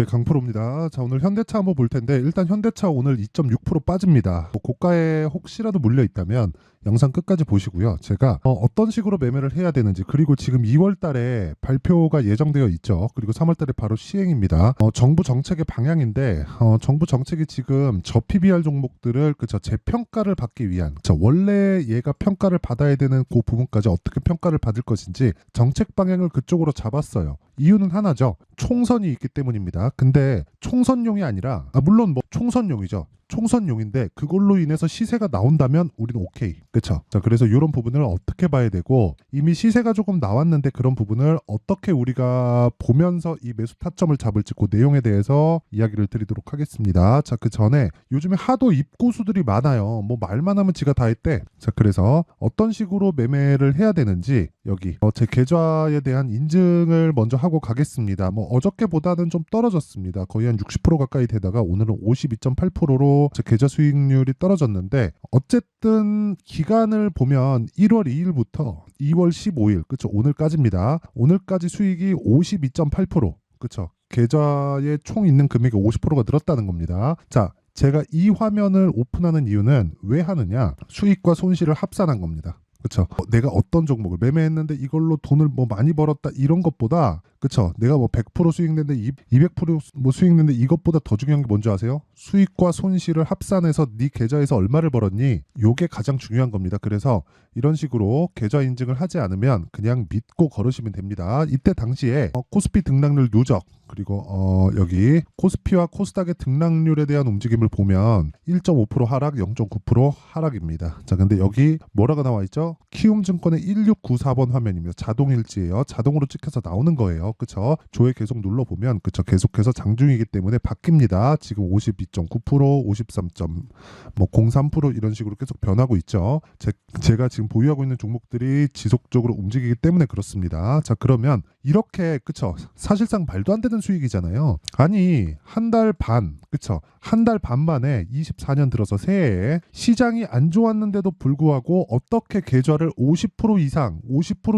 네, 강프로입니다. 자, 오늘 현대차 한번 볼 텐데 일단 현대차 오늘 2.6% 빠집니다. 고가에 혹시라도 물려 있다면 영상 끝까지 보시고요. 제가 어떤 식으로 매매를 해야 되는지, 그리고 지금 2월 달에 발표가 예정되어 있죠. 그리고 3월 달에 바로 시행입니다. 정부 정책의 방향인데 정부 정책이 지금 저PBR 종목들을 재평가를 받기 위한, 원래 얘가 평가를 받아야 되는 그 부분까지 어떻게 평가를 받을 것인지 정책 방향을 그쪽으로 잡았어요. 이유는 하나죠. 총선이 있기 때문입니다. 근데 총선용이 아니라, 물론 뭐 총선용이죠. 총선용인데 그걸로 인해서 시세가 나온다면 우리는 오케이. 그쵸? 자, 그래서 이런 부분을 어떻게 봐야 되고, 이미 시세가 조금 나왔는데 그런 부분을 어떻게 우리가 보면서 이 매수 타점을 잡을지 그 내용에 대해서 이야기를 드리도록 하겠습니다. 자, 그 전에 요즘에 하도 입고수들이 많아요. 뭐 말만 하면 지가 다 했대. 자, 그래서 어떤 식으로 매매를 해야 되는지 여기 제 계좌에 대한 인증을 먼저 하고 가겠습니다. 뭐 어저께보다는 좀 떨어졌습니다. 거의 한 60% 가까이 되다가 오늘은 52.8%로 제 계좌 수익률이 떨어졌는데, 어쨌든 기간을 보면 1월 2일부터 2월 15일, 그쵸? 오늘까지입니다. 오늘까지 수익이 52.8%, 그쵸? 계좌에 총 있는 금액이 50%가 늘었다는 겁니다. 자, 제가 이 화면을 오픈하는 이유는 왜 하느냐? 수익과 손실을 합산한 겁니다. 그쵸? 내가 어떤 종목을 매매했는데 이걸로 돈을 뭐 많이 벌었다 이런 것보다, 그쵸? 내가 뭐 100% 수익 냈는데 200% 뭐 수익 냈는데 이것보다 더 중요한 게 뭔지 아세요? 수익과 손실을 합산해서 네 계좌에서 얼마를 벌었니? 요게 가장 중요한 겁니다. 그래서 이런 식으로 계좌 인증을 하지 않으면 그냥 믿고 걸으시면 됩니다. 이때 당시에 코스피 등락률 누적, 그리고 여기 코스피와 코스닥의 등락률에 대한 움직임을 보면 1.5% 하락, 0.9% 하락입니다. 자, 근데 여기 뭐라고 나와 있죠? 키움증권의 1694번 화면입니다. 자동일지예요. 자동으로 찍혀서 나오는 거예요. 그쵸? 조회 계속 눌러보면, 그쵸? 계속해서 장중이기 때문에 바뀝니다. 지금 52.9%, 53.03% 이런 식으로 계속 변하고 있죠. 제가 지금 보유하고 있는 종목들이 지속적으로 움직이기 때문에 그렇습니다. 자, 그러면 이렇게, 그쵸? 사실상 말도 안 되는 수익이잖아요. 아니, 한 달 반, 그쵸? 한 달 반 만에 24년 들어서 새해에 시장이 안 좋았는데도 불구하고 어떻게 계좌를 50%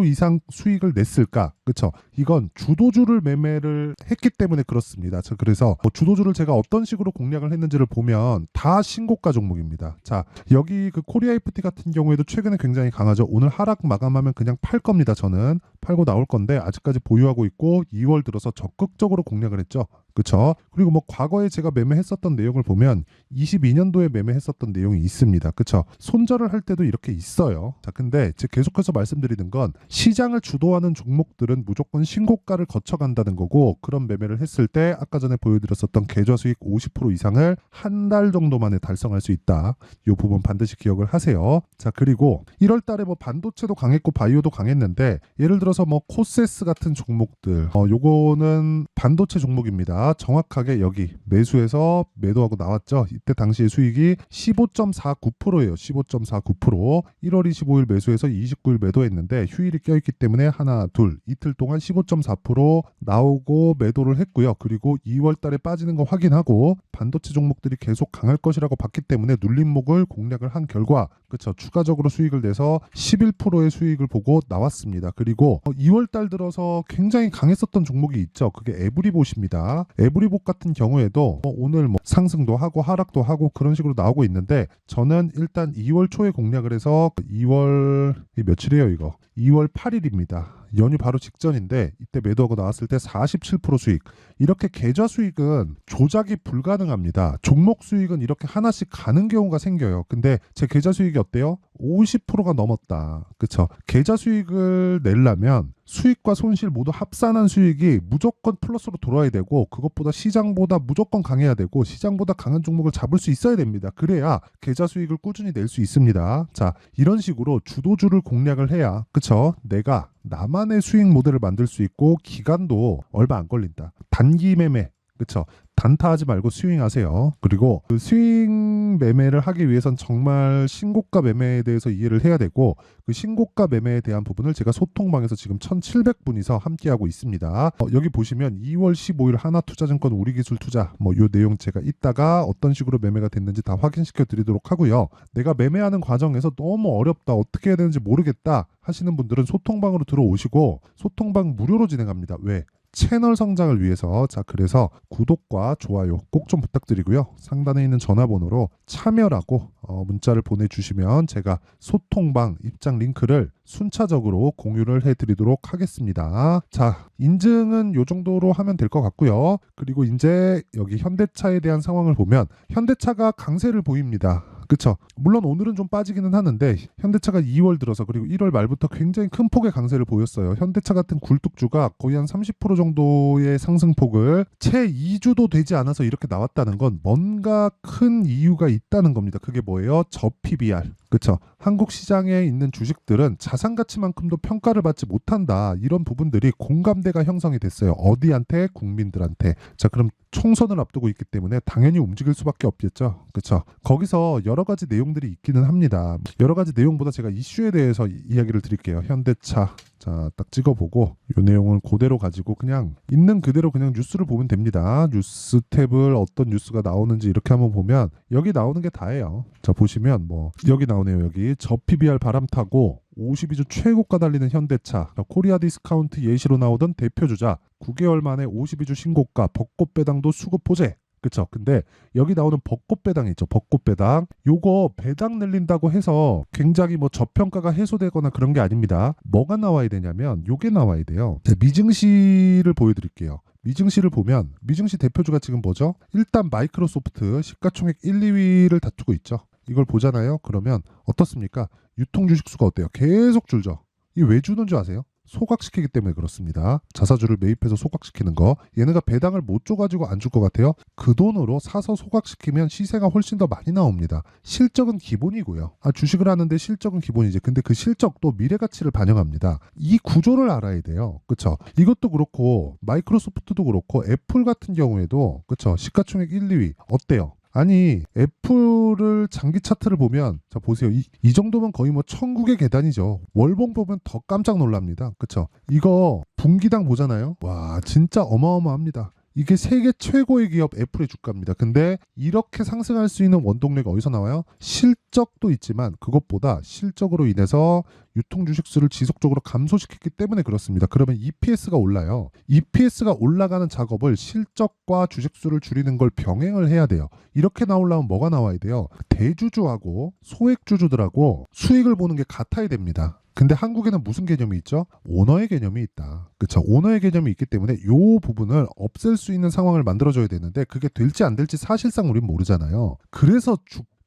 이상 수익을 냈을까? 그쵸? 이건 주도주를 매매를 했기 때문에 그렇습니다. 자, 그래서 주도주를 제가 어떤 식으로 공략을 했는지를 보면 다 신고가 종목입니다. 자, 여기 그 코리아 FT 같은 경우에도 최근에 굉장히 강하죠. 오늘 하락 마감하면 그냥 팔 겁니다. 저는 팔고 나올 건데 아직까지 보유하고 있고 2월 들어서 적극적으로 공략을 했죠. 그쵸? 그리고 뭐 과거에 제가 매매했었던 내용을 보면 22년도에 매매했었던 내용이 있습니다. 그쵸? 손절을 할 때도 이렇게 있어요. 자, 근데 제가 계속해서 말씀드리는 건 시장을 주도하는 종목들은 무조건 신고가를 거쳐간다는 거고, 그런 매매를 했을 때 아까 전에 보여드렸었던 계좌 수익 50% 이상을 한 달 정도 만에 달성할 수 있다. 이 부분 반드시 기억을 하세요. 자, 그리고 1월 달에 뭐 반도체도 강했고 바이오도 강했는데, 예를 들어서 뭐 코세스 같은 종목들, 요거는 반도체 종목입니다. 정확하게 여기 매수해서 매도하고 나왔죠. 이때 당시의 수익이 15.49%예요. 15.49%. 1월 25일 매수해서 29일 매도했는데 휴일이 껴있기 때문에 하나, 둘, 이틀 동안 15.4% 나오고 매도를 했고요. 그리고 2월 달에 빠지는 거 확인하고 반도체 종목들이 계속 강할 것이라고 봤기 때문에 눌림목을 공략을 한 결과, 그쵸? 추가적으로 수익을 내서 11%의 수익을 보고 나왔습니다. 그리고 2월 달 들어서 굉장히 강했었던 종목이 있죠. 그게 에브리봇입니다. 에브리봇 같은 경우에도 오늘 뭐 상승도 하고 하락도 하고 그런 식으로 나오고 있는데, 저는 일단 2월 초에 공략을 해서 2월 며칠이에요 이거? 2월 8일입니다. 연휴 바로 직전인데 이때 매도하고 나왔을 때 47% 수익. 이렇게 계좌 수익은 조작이 불가능합니다. 종목 수익은 이렇게 하나씩 가는 경우가 생겨요. 근데 제 계좌 수익이 어때요? 50%가 넘었다. 그쵸? 계좌 수익을 내려면 수익과 손실 모두 합산한 수익이 무조건 플러스로 돌아야 되고, 그것보다 시장보다 무조건 강해야 되고, 시장보다 강한 종목을 잡을 수 있어야 됩니다. 그래야 계좌 수익을 꾸준히 낼 수 있습니다. 자, 이런 식으로 주도주를 공략을 해야, 그쵸? 내가 나만의 수익 모델을 만들 수 있고 기간도 얼마 안 걸린다. 단기 매매, 그쵸? 단타하지 말고 스윙하세요. 그리고 그 스윙 매매를 하기 위해선 정말 신고가 매매에 대해서 이해를 해야 되고, 그 신고가 매매에 대한 부분을 제가 소통방에서 지금 1,700분이서 함께하고 있습니다. 여기 보시면 2월 15일 하나투자증권 우리기술투자 뭐 요 내용 제가 이따가 어떤 식으로 매매가 됐는지 다 확인시켜 드리도록 하고요. 내가 매매하는 과정에서 너무 어렵다, 어떻게 해야 되는지 모르겠다 하시는 분들은 소통방으로 들어오시고, 소통방 무료로 진행합니다. 왜? 채널 성장을 위해서 자 그래서 구독과 좋아요 꼭 좀 부탁드리고요. 상단에 있는 전화번호로 참여라고 문자를 보내주시면 제가 소통방 입장 링크를 순차적으로 공유를 해드리도록 하겠습니다. 자, 인증은 이 정도로 하면 될 것 같고요. 그리고 이제 여기 현대차에 대한 상황을 보면 현대차가 강세를 보입니다. 그쵸? 물론 오늘은 좀 빠지기는 하는데 현대차가 2월 들어서 그리고 1월 말부터 굉장히 큰 폭의 강세를 보였어요. 현대차 같은 굴뚝주가 거의 한 30% 정도의 상승폭을 채 2주도 되지 않아서 이렇게 나왔다는 건 뭔가 큰 이유가 있다는 겁니다. 그게 뭐예요? 저PBR. 그쵸? 한국 시장에 있는 주식들은 자산 가치만큼도 평가를 받지 못한다. 이런 부분들이 공감대가 형성이 됐어요. 어디한테? 국민들한테. 자, 그럼 총선을 앞두고 있기 때문에 당연히 움직일 수밖에 없겠죠. 그쵸? 거기서 여러 가지 내용들이 있기는 합니다. 여러 가지 내용보다 제가 이슈에 대해서 이야기를 드릴게요. 현대차. 자, 딱 찍어보고 이 내용을 그대로 가지고 그냥 있는 그대로 그냥 뉴스를 보면 됩니다. 뉴스 탭을 어떤 뉴스가 나오는지 이렇게 한번 보면 여기 나오는 게 다예요. 자, 보시면 뭐 여기 나오네요. 여기 저PBR 바람 타고 52주 최고가 달리는 현대차, 코리아 디스카운트 예시로 나오던 대표주자 9개월 만에 52주 신고가, 벚꽃 배당도 수급 호재. 그쵸? 근데 여기 나오는 벚꽃 배당 있죠? 벚꽃 배당. 요거 배당 늘린다고 해서 굉장히 뭐 저평가가 해소되거나 그런 게 아닙니다. 뭐가 나와야 되냐면 요게 나와야 돼요. 미증시를 보여드릴게요. 미증시를 보면 미증시 대표주가 지금 뭐죠? 일단 마이크로소프트 시가총액 1, 2위를 다투고 있죠. 이걸 보잖아요. 그러면 어떻습니까? 유통 주식수가 어때요? 계속 줄죠. 이게 왜 주는 줄 아세요? 소각시키기 때문에 그렇습니다. 자사주를 매입해서 소각시키는 거. 얘네가 배당을 못 줘가지고 안 줄 것 같아요? 그 돈으로 사서 소각시키면 시세가 훨씬 더 많이 나옵니다. 실적은 기본이고요. 주식을 하는데 실적은 기본이지. 근데 그 실적도 미래 가치를 반영합니다. 이 구조를 알아야 돼요. 그쵸? 이것도 그렇고 마이크로소프트도 그렇고 애플 같은 경우에도 그쵸? 시가총액 1, 2위 어때요? 아니 애플을 장기 차트를 보면 자 보세요. 이 정도면 거의 뭐 천국의 계단이죠. 월봉 보면 더 깜짝 놀랍니다. 그쵸? 이거 분기당 보잖아요. 와 진짜 어마어마합니다. 이게 세계 최고의 기업 애플의 주가입니다. 근데 이렇게 상승할 수 있는 원동력이 어디서 나와요? 실적도 있지만 그것보다 실적으로 인해서 유통 주식수를 지속적으로 감소시켰기 때문에 그렇습니다. 그러면 EPS가 올라요. EPS가 올라가는 작업을 실적과 주식수를 줄이는 걸 병행을 해야 돼요. 이렇게 나오려면 뭐가 나와야 돼요? 대주주하고 소액주주들하고 수익을 보는 게 같아야 됩니다. 근데 한국에는 무슨 개념이 있죠? 오너의 개념이 있다. 그렇죠? 오너의 개념이 있기 때문에 이 부분을 없앨 수 있는 상황을 만들어줘야 되는데 그게 될지 안 될지 사실상 우린 모르잖아요. 그래서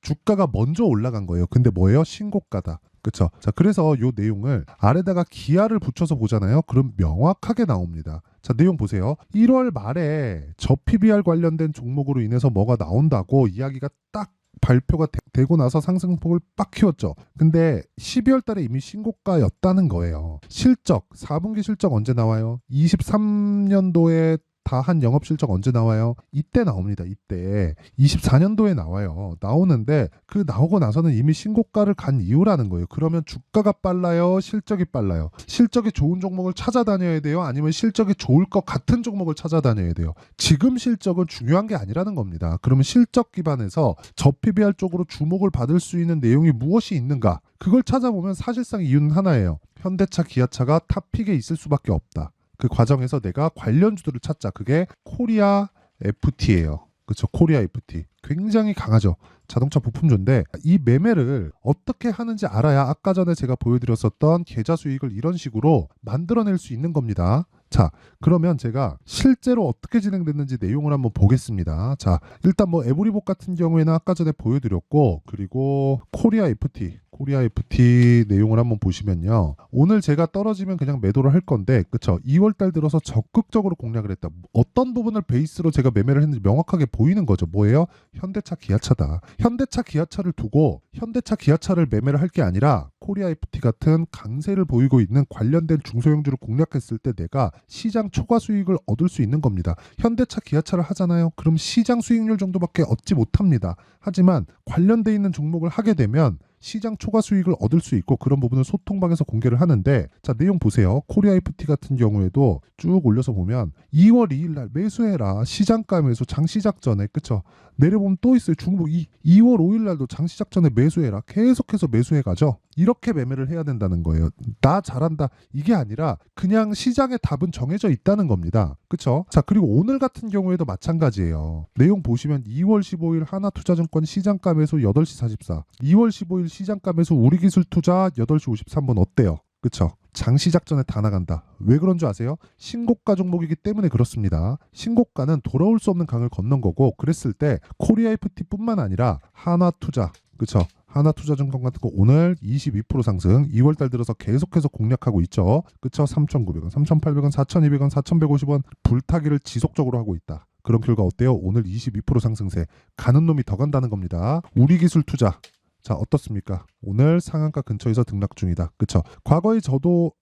주가가 먼저 올라간 거예요. 근데 뭐예요? 신고가다. 그렇죠? 자, 그래서 이 내용을 아래다가 기하를 붙여서 보잖아요. 그럼 명확하게 나옵니다. 자, 내용 보세요. 1월 말에 저PBR 관련된 종목으로 인해서 뭐가 나온다고 이야기가 딱 발표가 되고 나서 상승폭을 빡 키웠죠. 근데 12월 달에 이미 신고가였다는 거예요. 실적, 4분기 실적 언제 나와요? 23년도에 다 한 영업 실적 언제 나와요? 이때 나옵니다. 이때 24년도에 나와요. 나오는데 그 나오고 나서는 이미 신고가를 간 이유라는 거예요. 그러면 주가가 빨라요? 실적이 빨라요? 실적이 좋은 종목을 찾아다녀야 돼요? 아니면 실적이 좋을 것 같은 종목을 찾아다녀야 돼요? 지금 실적은 중요한 게 아니라는 겁니다. 그러면 실적 기반에서 저PBR 쪽으로 주목을 받을 수 있는 내용이 무엇이 있는가? 그걸 찾아보면 사실상 이유는 하나예요. 현대차, 기아차가 탑픽에 있을 수밖에 없다. 그 과정에서 내가 관련주들을 찾자. 그게 코리아 FT예요. 그렇죠? 코리아 FT. 굉장히 강하죠. 자동차 부품주인데 이 매매를 어떻게 하는지 알아야 아까 전에 제가 보여드렸었던 계좌 수익을 이런 식으로 만들어낼 수 있는 겁니다. 자, 그러면 제가 실제로 어떻게 진행됐는지 내용을 한번 보겠습니다. 자, 일단 뭐 에브리복 같은 경우에는 아까 전에 보여드렸고 그리고 코리아 FT 내용을 한번 보시면요. 오늘 제가 떨어지면 그냥 매도를 할 건데 그쵸? 2월달 들어서 적극적으로 공략을 했다. 어떤 부분을 베이스로 제가 매매를 했는지 명확하게 보이는 거죠. 뭐예요? 현대차, 기아차다. 현대차, 기아차를 두고 현대차, 기아차를 매매를 할 게 아니라 코리아 FT 같은 강세를 보이고 있는 관련된 중소형주를 공략했을 때 내가 시장 초과 수익을 얻을 수 있는 겁니다. 현대차, 기아차를 하잖아요. 그럼 시장 수익률 정도밖에 얻지 못합니다. 하지만 관련돼 있는 종목을 하게 되면 시장 초과 수익을 얻을 수 있고 그런 부분을 소통방에서 공개를 하는데 자 내용 보세요. 코리아 FT 같은 경우에도 쭉 올려서 보면 2월 2일 날 매수해라. 시장가 매수 장시작 전에 그쵸? 내려보면 또 있어요. 중복 2월 5일 날도 장시작 전에 매수해라. 계속해서 매수해 가죠. 이렇게 매매를 해야 된다는 거예요. 나 잘한다 이게 아니라 그냥 시장의 답은 정해져 있다는 겁니다. 그쵸? 자 그리고 오늘 같은 경우에도 마찬가지예요. 내용 보시면 2월 15일 하나투자증권 시장가 매수 8시 44 2월 15일 시장가 매수 우리기술투자 8시 53분 어때요? 그쵸? 장시작 전에 다 나간다. 왜 그런 줄 아세요? 신고가 종목이기 때문에 그렇습니다. 신고가는 돌아올 수 없는 강을 건넌 거고 그랬을 때 코리아 FT뿐만 아니라 하나투자 그쵸? 하나투자증권 같은 거 오늘 22% 상승 2월달 들어서 계속해서 공략하고 있죠. 그쵸? 3,900원, 3,800원, 4,200원, 4,150원 불타기를 지속적으로 하고 있다. 그런 결과 어때요? 오늘 22% 상승세 가는 놈이 더 간다는 겁니다. 우리기술투자 자 어떻습니까? 오늘 상한가 근처에서 등락 중이다. 그쵸? 과거에 저도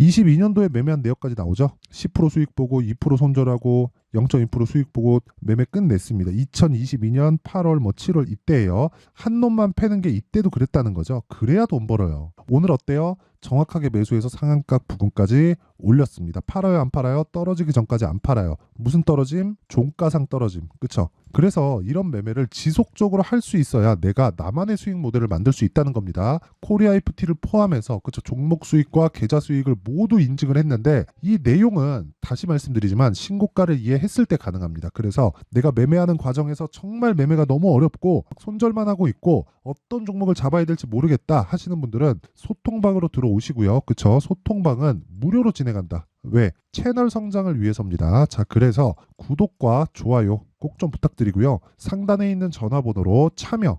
22년도에 매매한 내역까지 나오죠. 10% 수익 보고 2% 손절하고 0.2% 수익 보고 매매 끝냈습니다. 2022년 8월 7월 이때예요. 한 놈만 패는 게 이때도 그랬다는 거죠. 그래야 돈 벌어요. 오늘 어때요? 정확하게 매수해서 상한가 부근까지 올렸습니다. 팔아요 안 팔아요? 떨어지기 전까지 안 팔아요. 무슨 떨어짐? 종가상 떨어짐. 그쵸? 그래서 이런 매매를 지속적으로 할 수 있어야 내가 나만의 수익 모델을 만들 수 있다는 겁니다. 코리아 FT를 포함해서 그쵸? 종목 수익과 계좌 수익을 모두 인증을 했는데 이 내용은 다시 말씀드리지만 신고가를 이해했을 때 가능합니다. 그래서 내가 매매하는 과정에서 정말 매매가 너무 어렵고 손절만 하고 있고 어떤 종목을 잡아야 될지 모르겠다 하시는 분들은 소통방으로 들어오시고요. 그쵸? 소통방은 무료로 진행한다. 왜? 채널 성장을 위해서입니다. 자, 그래서 구독과 좋아요 꼭 좀 부탁드리고요. 상단에 있는 전화번호로 참여.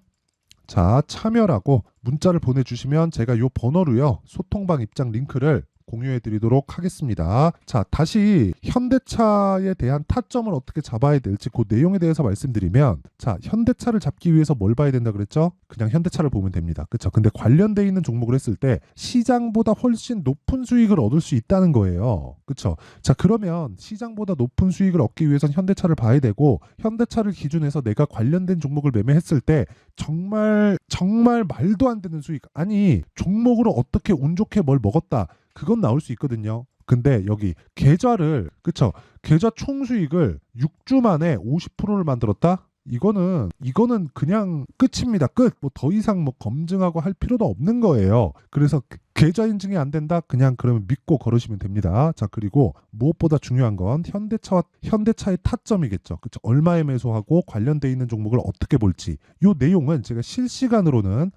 자, 참여라고 문자를 보내주시면 제가 요 번호로요. 소통방 입장 링크를 공유해 드리도록 하겠습니다. 자, 다시 현대차에 대한 타점을 어떻게 잡아야 될지 그 내용에 대해서 말씀드리면 자, 현대차를 잡기 위해서 뭘 봐야 된다 그랬죠? 그냥 현대차를 보면 됩니다. 그쵸? 근데 관련돼 있는 종목을 했을 때 시장보다 훨씬 높은 수익을 얻을 수 있다는 거예요. 그쵸? 자, 그러면 시장보다 높은 수익을 얻기 위해선 현대차를 봐야 되고 현대차를 기준해서 내가 관련된 종목을 매매했을 때 정말 말도 안 되는 수익 아니 종목으로 어떻게 운 좋게 뭘 먹었다 그건 나올 수 있거든요. 근데 여기 계좌를 그쵸? 계좌 총수익을 6주 만에 50%를 만들었다? 이거는 그냥 끝입니다. 끝. 뭐 더 이상 뭐 검증하고 할 필요도 없는 거예요. 그래서 계좌 인증이 안 된다? 그냥 그러면 믿고 걸으시면 됩니다. 자, 그리고 무엇보다 중요한 건 현대차의 타점이겠죠. 그쵸? 얼마에 매수하고 관련돼 있는 종목을 어떻게 볼지. 이 내용은 제가 실시간으로는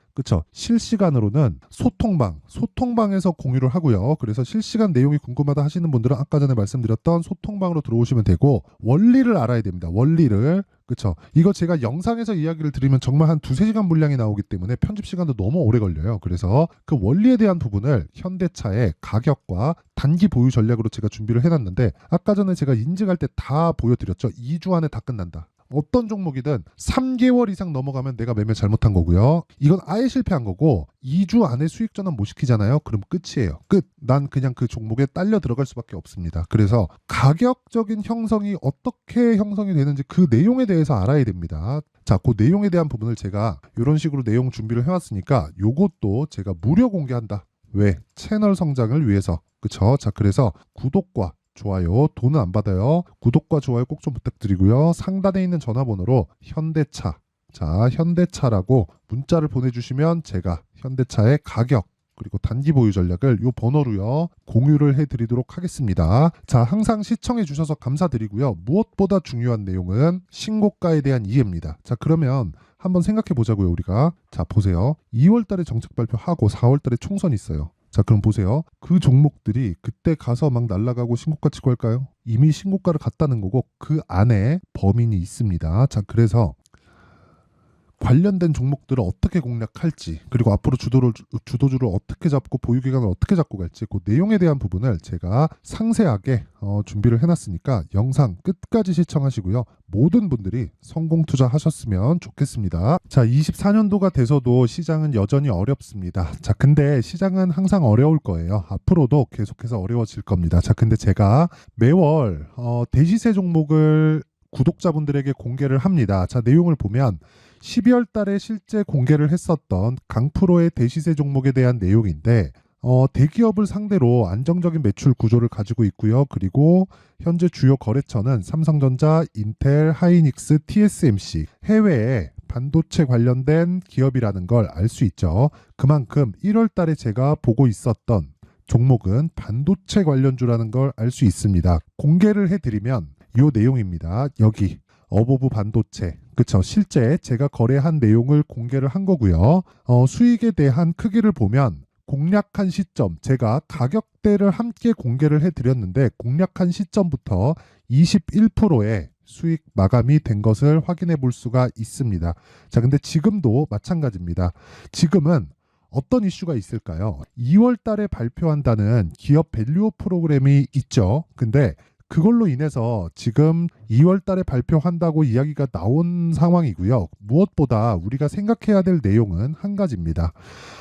소통방에서 공유를 하고요. 그래서 실시간 내용이 궁금하다 하시는 분들은 아까 전에 말씀드렸던 소통방으로 들어오시면 되고 원리를 알아야 됩니다. 원리를. 그쵸? 이거 제가 영상에서 이야기를 드리면 정말 한 2-3시간 분량이 나오기 때문에 편집 시간도 너무 오래 걸려요. 그래서 그 원리에 대한 부분을 현대차의 가격과 단기 보유 전략으로 제가 준비를 해놨는데 아까 전에 제가 인증할 때 다 보여드렸죠. 2주 안에 다 끝난다. 어떤 종목이든 3개월 이상 넘어가면 내가 매매 잘못한 거고요. 이건 아예 실패한 거고 2주 안에 수익 전환 못 시키잖아요. 그럼 끝이에요. 끝. 난 그냥 그 종목에 딸려 들어갈 수밖에 없습니다. 그래서 가격적인 형성이 어떻게 형성이 되는지 그 내용에 대해서 알아야 됩니다. 자, 그 내용에 대한 부분을 제가 이런 식으로 내용 준비를 해왔으니까 요것도 제가 무료 공개한다. 왜? 채널 성장을 위해서. 그쵸? 자, 그래서 구독과 좋아요, 돈은 안 받아요. 구독과 좋아요 꼭 좀 부탁드리고요. 상단에 있는 전화번호로 현대차, 자, 현대차라고 문자를 보내주시면 제가 현대차의 가격 그리고 단기 보유 전략을 이 번호로요 공유를 해드리도록 하겠습니다. 자, 항상 시청해 주셔서 감사드리고요. 무엇보다 중요한 내용은 신고가에 대한 이해입니다. 자, 그러면 한번 생각해 보자고요. 우리가 자, 보세요. 2월달에 정책 발표하고 4월달에 총선 있어요. 자, 그럼 보세요. 그 종목들이 그때 가서 막 날아가고 신고가 치고 할까요? 이미 신고가를 갔다는 거고 그 안에 범인이 있습니다. 자, 그래서 관련된 종목들을 어떻게 공략할지 그리고 앞으로 주도주를 어떻게 잡고 보유기간을 어떻게 잡고 갈지 그 내용에 대한 부분을 제가 상세하게 준비를 해놨으니까 영상 끝까지 시청하시고요. 모든 분들이 성공 투자하셨으면 좋겠습니다. 자, 24년도가 돼서도 시장은 여전히 어렵습니다. 자, 근데 시장은 항상 어려울 거예요. 앞으로도 계속해서 어려워질 겁니다. 자, 근데 제가 매월 대시세 종목을 구독자분들에게 공개를 합니다. 자, 내용을 보면 12월 달에 실제 공개를 했었던 강프로의 대시세 종목에 대한 내용인데 대기업을 상대로 안정적인 매출 구조를 가지고 있고요. 그리고 현재 주요 거래처는 삼성전자, 인텔, 하이닉스, TSMC, 해외에 반도체 관련된 기업이라는 걸 알 수 있죠. 그만큼 1월 달에 제가 보고 있었던 종목은 반도체 관련주라는 걸 알 수 있습니다. 공개를 해드리면 이 내용입니다. 여기 어보브 반도체, 그쵸? 실제 제가 거래한 내용을 공개를 한 거고요. 수익에 대한 크기를 보면 공략한 시점, 제가 가격대를 함께 공개를 해드렸는데 공략한 시점부터 21%의 수익 마감이 된 것을 확인해 볼 수가 있습니다. 자, 근데 지금도 마찬가지입니다. 지금은 어떤 이슈가 있을까요? 2월 달에 발표한다는 기업 밸류업 프로그램이 있죠. 근데 그걸로 인해서 지금 2월 달에 발표한다고 이야기가 나온 상황이고요. 무엇보다 우리가 생각해야 될 내용은 한 가지입니다.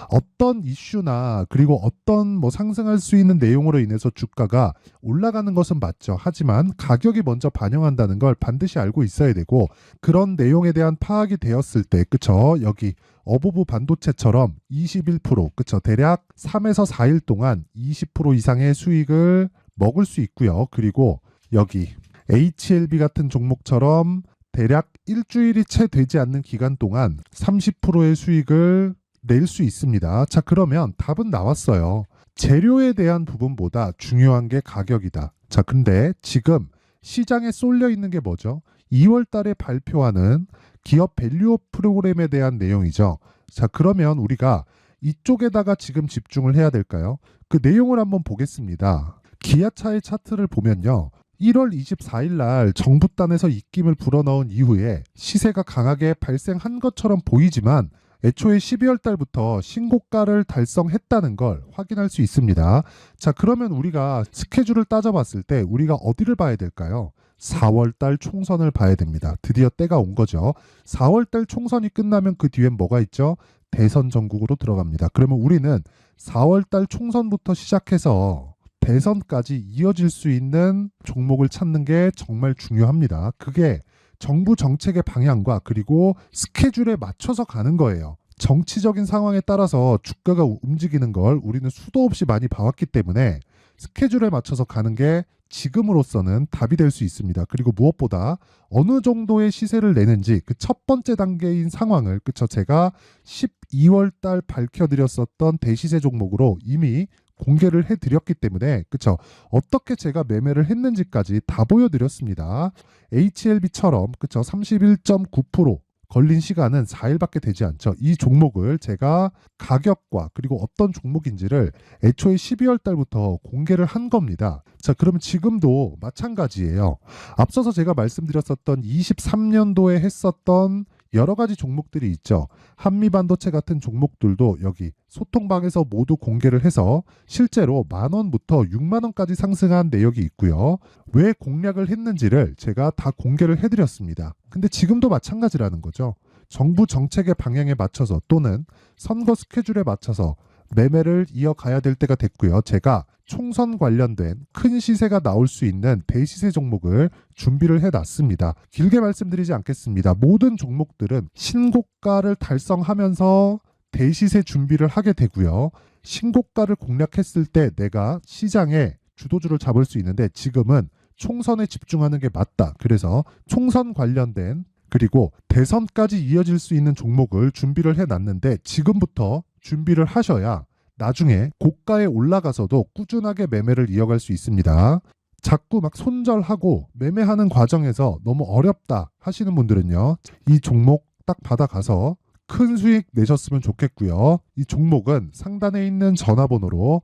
어떤 이슈나 그리고 어떤 상승할 수 있는 내용으로 인해서 주가가 올라가는 것은 맞죠. 하지만 가격이 먼저 반영한다는 걸 반드시 알고 있어야 되고, 그런 내용에 대한 파악이 되었을 때, 그쵸? 여기 어보브 반도체처럼 21%, 그쵸? 대략 3에서 4일 동안 20% 이상의 수익을 먹을 수 있고요. 그리고 여기 HLB 같은 종목처럼 대략 일주일이 채 되지 않는 기간 동안 30%의 수익을 낼 수 있습니다. 자, 그러면 답은 나왔어요. 재료에 대한 부분보다 중요한 게 가격이다. 자, 근데 지금 시장에 쏠려 있는 게 뭐죠? 2월 달에 발표하는 기업 밸류업 프로그램에 대한 내용이죠. 자, 그러면 우리가 이쪽에다가 지금 집중을 해야 될까요? 그 내용을 한번 보겠습니다. 기아차의 차트를 보면요. 1월 24일 날 정부단에서 입김을 불어넣은 이후에 시세가 강하게 발생한 것처럼 보이지만 애초에 12월 달부터 신고가를 달성했다는 걸 확인할 수 있습니다. 자, 그러면 우리가 스케줄을 따져봤을 때 우리가 어디를 봐야 될까요? 4월 달 총선을 봐야 됩니다. 드디어 때가 온 거죠. 4월 달 총선이 끝나면 그 뒤엔 뭐가 있죠? 대선 전국으로 들어갑니다. 그러면 우리는 4월 달 총선부터 시작해서 대선까지 이어질 수 있는 종목을 찾는 게 정말 중요합니다. 그게 정부 정책의 방향과 그리고 스케줄에 맞춰서 가는 거예요. 정치적인 상황에 따라서 주가가 움직이는 걸 우리는 수도 없이 많이 봐왔기 때문에 스케줄에 맞춰서 가는 게 지금으로서는 답이 될 수 있습니다. 그리고 무엇보다 어느 정도의 시세를 내는지 그 첫 번째 단계인 상황을, 그쵸? 제가 12월 달 밝혀드렸었던 대시세 종목으로 이미 공개를 해드렸기 때문에, 그쵸? 어떻게 제가 매매를 했는지까지 다 보여드렸습니다. HLB처럼, 그쵸? 31.9% 걸린 시간은 4일밖에 되지 않죠. 이 종목을 제가 가격과 그리고 어떤 종목인지를 애초에 12월 달부터 공개를 한 겁니다. 자, 그러면 지금도 마찬가지예요. 앞서서 제가 말씀드렸었던 23년도에 했었던 여러 가지 종목들이 있죠. 한미반도체 같은 종목들도 여기 소통방에서 모두 공개를 해서 실제로 10,000원부터 60,000원까지 상승한 내역이 있고요. 왜 공략을 했는지를 제가 다 공개를 해드렸습니다. 근데 지금도 마찬가지라는 거죠. 정부 정책의 방향에 맞춰서 또는 선거 스케줄에 맞춰서 매매를 이어가야 될 때가 됐고요. 제가 총선 관련된 큰 시세가 나올 수 있는 대시세 종목을 준비를 해놨습니다. 길게 말씀드리지 않겠습니다. 모든 종목들은 신고가를 달성하면서 대시세 준비를 하게 되고요. 신고가를 공략했을 때 내가 시장에 주도주를 잡을 수 있는데 지금은 총선에 집중하는 게 맞다. 그래서 총선 관련된 그리고 대선까지 이어질 수 있는 종목을 준비를 해놨는데 지금부터 준비를 하셔야 나중에 고가에 올라가서도 꾸준하게 매매를 이어갈 수 있습니다. 자꾸 막 손절하고 매매하는 과정에서 너무 어렵다 하시는 분들은요. 이 종목 딱 받아가서 큰 수익 내셨으면 좋겠고요. 이 종목은 상단에 있는 전화번호로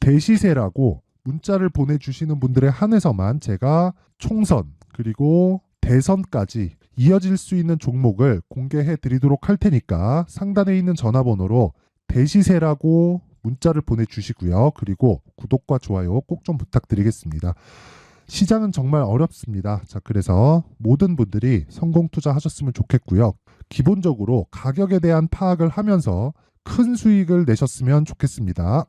대시세라고 문자를 보내주시는 분들에 한해서만 제가 총선 그리고 대선까지 이어질 수 있는 종목을 공개해 드리도록 할 테니까 상단에 있는 전화번호로 대시세라고 문자를 보내주시고요. 그리고 구독과 좋아요 꼭 좀 부탁드리겠습니다. 시장은 정말 어렵습니다. 자, 그래서 모든 분들이 성공 투자하셨으면 좋겠고요. 기본적으로 가격에 대한 파악을 하면서 큰 수익을 내셨으면 좋겠습니다.